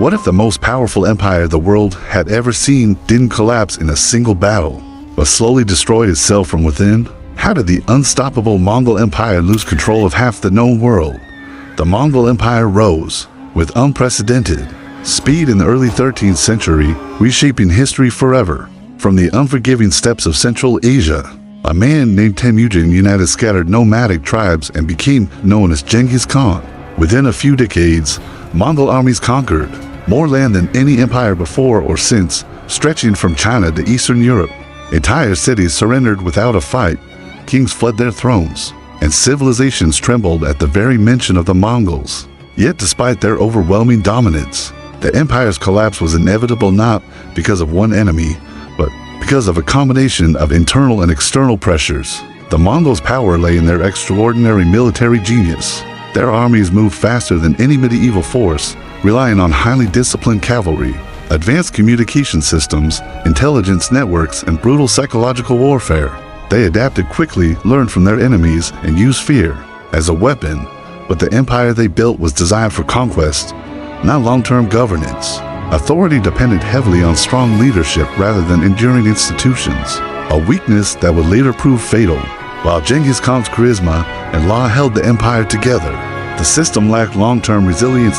What if the most powerful empire the world had ever seen didn't collapse in a single battle, but slowly destroyed itself from within? How did the unstoppable Mongol Empire lose control of half the known world? The Mongol Empire rose with unprecedented speed in the early 13th century, reshaping history forever. From the unforgiving steppes of Central Asia, a man named Temujin united scattered nomadic tribes and became known as Genghis Khan. Within a few decades, Mongol armies conquered more land than any empire before or since, stretching from China to Eastern Europe. Entire cities surrendered without a fight, kings fled their thrones, and civilizations trembled at the very mention of the Mongols. Yet despite their overwhelming dominance, the empire's collapse was inevitable not because of one enemy, but because of a combination of internal and external pressures. The Mongols' power lay in their extraordinary military genius. Their armies moved faster than any medieval force, relying on highly disciplined cavalry, advanced communication systems, intelligence networks, and brutal psychological warfare. They adapted quickly, learned from their enemies, and used fear as a weapon. But the empire they built was designed for conquest, not long-term governance. Authority depended heavily on strong leadership rather than enduring institutions, a weakness that would later prove fatal. While Genghis Khan's charisma and law held the empire together, the system lacked long-term resilience.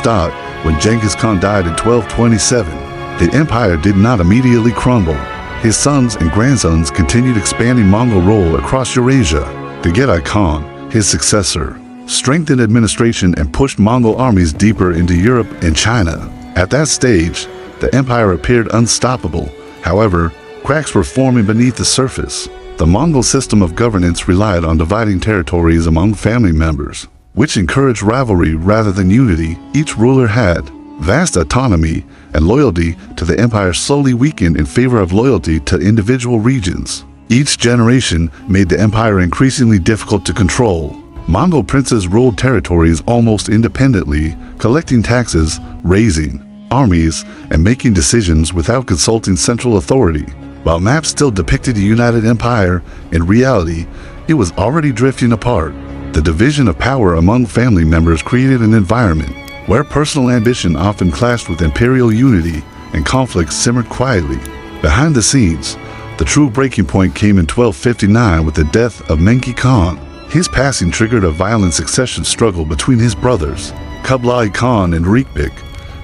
When Genghis Khan died in 1227, the empire did not immediately crumble. His sons and grandsons continued expanding Mongol rule across Eurasia. The Genghis Khan, his successor, strengthened administration and pushed Mongol armies deeper into Europe and China. At that stage, the empire appeared unstoppable. However, cracks were forming beneath the surface. The Mongol system of governance relied on dividing territories among family members, which encouraged rivalry rather than unity. Each ruler had vast autonomy, and loyalty to the empire slowly weakened in favor of loyalty to individual regions. Each generation made the empire increasingly difficult to control. Mongol princes ruled territories almost independently, collecting taxes, raising armies, and making decisions without consulting central authority. While maps still depicted a united empire, in reality, it was already drifting apart. The division of power among family members created an environment where personal ambition often clashed with imperial unity, and conflicts simmered quietly. Behind the scenes, the true breaking point came in 1259 with the death of Menki Khan. His passing triggered a violent succession struggle between his brothers, Kublai Khan and Rikbik.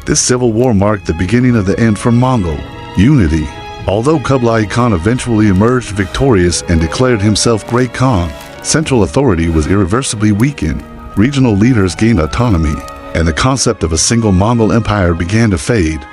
This civil war marked the beginning of the end for Mongol unity. Although Kublai Khan eventually emerged victorious and declared himself Great Khan, central authority was irreversibly weakened. Regional leaders gained autonomy, and the concept of a single Mongol empire began to fade.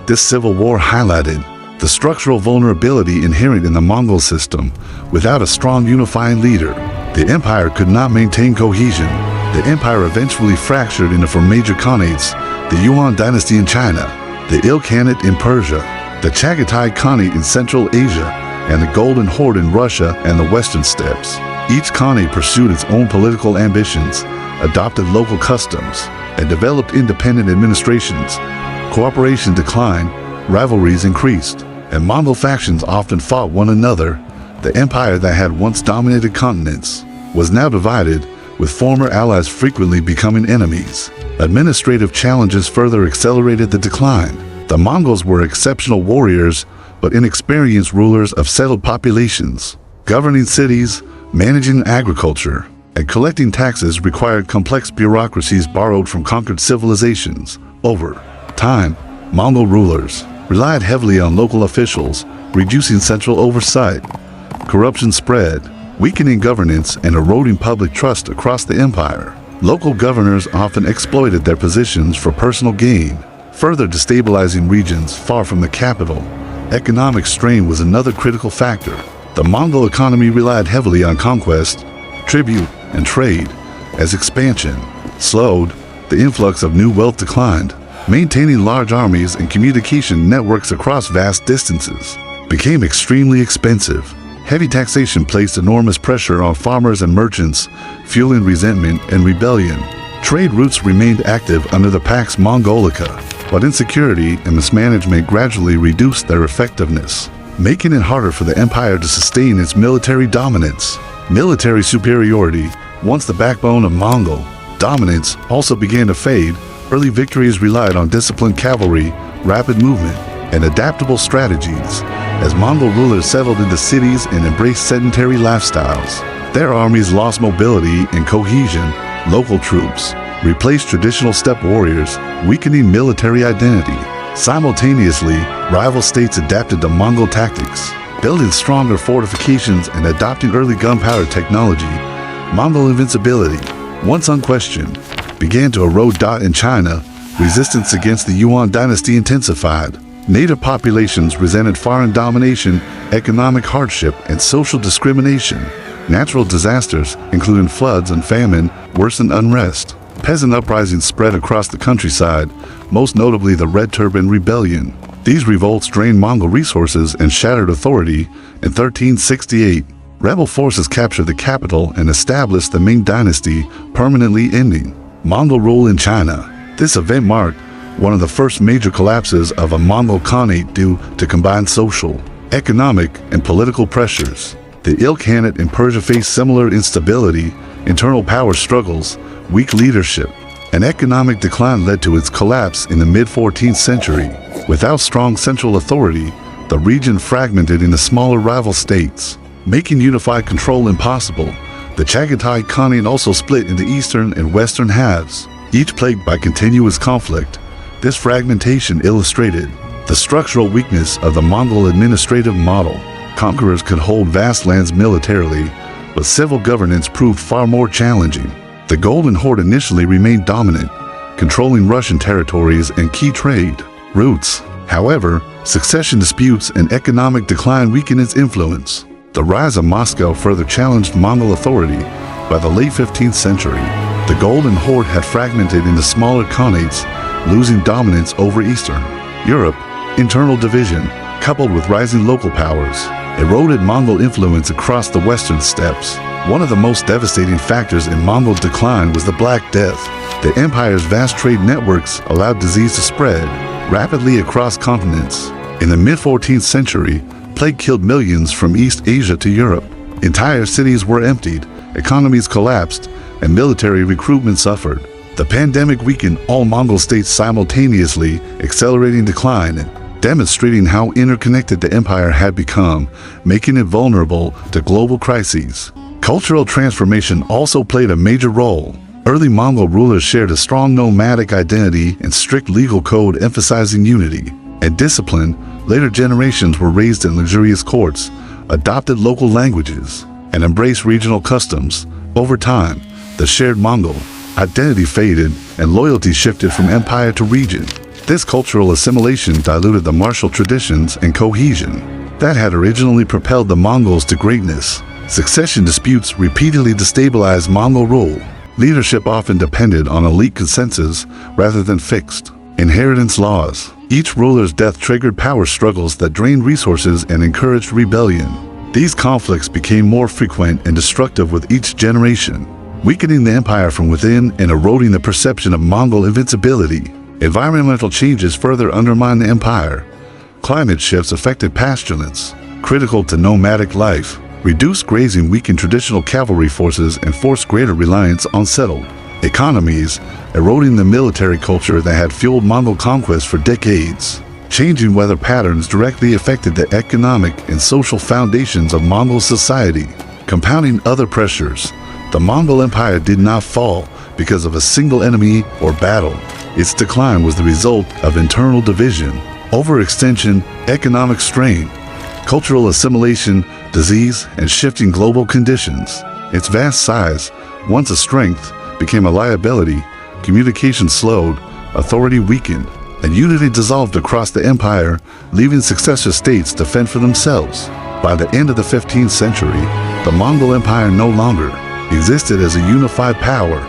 This civil war highlighted the structural vulnerability inherent in the Mongol system. Without a strong unifying leader, the empire could not maintain cohesion. The empire eventually fractured into four major khanates: the Yuan dynasty in China, the Ilkhanate in Persia, the Chagatai Khanate in Central Asia, and the Golden Horde in Russia and the Western Steppes. Each Khanate pursued its own political ambitions, adopted local customs, and developed independent administrations. Cooperation declined, rivalries increased, and Mongol factions often fought one another. The empire that had once dominated continents was now divided, with former allies frequently becoming enemies. Administrative challenges further accelerated the decline. The Mongols were exceptional warriors, but inexperienced rulers of settled populations. Governing cities, managing agriculture, and collecting taxes required complex bureaucracies borrowed from conquered civilizations. Over time, Mongol rulers relied heavily on local officials, reducing central oversight. Corruption spread, weakening governance and eroding public trust across the empire. Local governors often exploited their positions for personal gain, further destabilizing regions far from the capital. Economic strain was another critical factor. The Mongol economy relied heavily on conquest, tribute, and trade. As expansion slowed, the influx of new wealth declined. Maintaining large armies and communication networks across vast distances became extremely expensive. Heavy taxation placed enormous pressure on farmers and merchants, fueling resentment and rebellion. Trade routes remained active under the Pax Mongolica, but insecurity and mismanagement gradually reduced their effectiveness, making it harder for the empire to sustain its military dominance. Military superiority, once the backbone of Mongol dominance, also began to fade. Early victories relied on disciplined cavalry, rapid movement, and adaptable strategies, as Mongol rulers settled into cities and embraced sedentary lifestyles. Their armies lost mobility and cohesion. Local troops replaced traditional steppe warriors, weakening military identity. Simultaneously, rival states adapted to Mongol tactics, building stronger fortifications and adopting early gunpowder technology. Mongol invincibility, once unquestioned, began to erode. In China, resistance against the Yuan dynasty intensified. Native populations resented foreign domination, economic hardship, and social discrimination. Natural disasters, including floods and famine, worsened unrest. Peasant uprisings spread across the countryside, most notably the Red Turban Rebellion. These revolts drained Mongol resources and shattered authority. In 1368, rebel forces captured the capital and established the Ming dynasty, permanently ending Mongol rule in China. This event marked one of the first major collapses of a Mongol Khanate due to combined social, economic, and political pressures. The Ilkhanate in Persia faced similar instability, internal power struggles, weak leadership, and economic decline led to its collapse in the mid-14th century. Without strong central authority, the region fragmented into smaller rival states, making unified control impossible. The Chagatai Khanate also split into eastern and western halves, each plagued by continuous conflict. This fragmentation illustrated the structural weakness of the Mongol administrative model. Conquerors could hold vast lands militarily, but civil governance proved far more challenging. The Golden Horde initially remained dominant, controlling Russian territories and key trade routes. However, succession disputes and economic decline weakened its influence. The rise of Moscow further challenged Mongol authority. By the late 15th century, the Golden Horde had fragmented into smaller khanates, losing dominance over Eastern Europe. Internal division, coupled with rising local powers, eroded Mongol influence across the western steppes. One of the most devastating factors in Mongol decline was the Black Death. The empire's vast trade networks allowed disease to spread rapidly across continents. In the mid-14th century, plague killed millions from East Asia to Europe. Entire cities were emptied, economies collapsed, and military recruitment suffered. The pandemic weakened all Mongol states simultaneously, accelerating decline and demonstrating how interconnected the empire had become, making it vulnerable to global crises. Cultural transformation also played a major role. Early Mongol rulers shared a strong nomadic identity and strict legal code emphasizing unity and discipline. Later generations were raised in luxurious courts, adopted local languages, and embraced regional customs. Over time, the shared Mongol identity faded and loyalty shifted from empire to region. This cultural assimilation diluted the martial traditions and cohesion that had originally propelled the Mongols to greatness. Succession disputes repeatedly destabilized Mongol rule. Leadership often depended on elite consensus rather than fixed inheritance laws. Each ruler's death triggered power struggles that drained resources and encouraged rebellion. These conflicts became more frequent and destructive with each generation, weakening the empire from within and eroding the perception of Mongol invincibility. Environmental changes further undermined the empire. Climate shifts affected pasturance, critical to nomadic life. Reduced grazing weakened traditional cavalry forces and forced greater reliance on settled economies, eroding the military culture that had fueled Mongol conquest for decades. Changing weather patterns directly affected the economic and social foundations of Mongol society. Compounding other pressures, the Mongol Empire did not fall because of a single enemy or battle. Its decline was the result of internal division, overextension, economic strain, cultural assimilation, disease, and shifting global conditions. Its vast size, once a strength, became a liability. Communication slowed, authority weakened, and unity dissolved across the empire, leaving successor states to fend for themselves. By the end of the 15th century, the Mongol Empire no longer existed as a unified power.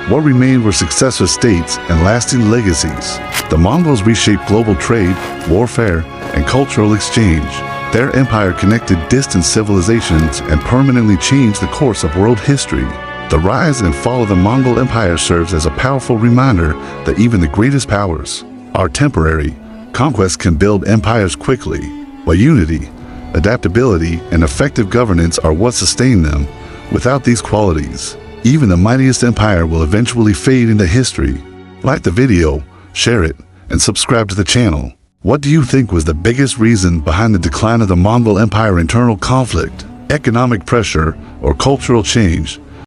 What remained were successor states and lasting legacies. The Mongols reshaped global trade, warfare, and cultural exchange. Their empire connected distant civilizations and permanently changed the course of world history. The rise and fall of the Mongol Empire serves as a powerful reminder that even the greatest powers are temporary. Conquest can build empires quickly, while unity, adaptability, and effective governance are what sustain them. Without these qualities, even the mightiest empire will eventually fade into history. Like the video, share it, and subscribe to the channel. What do you think was the biggest reason behind the decline of the Mongol Empire? Internal conflict, economic pressure, or cultural change?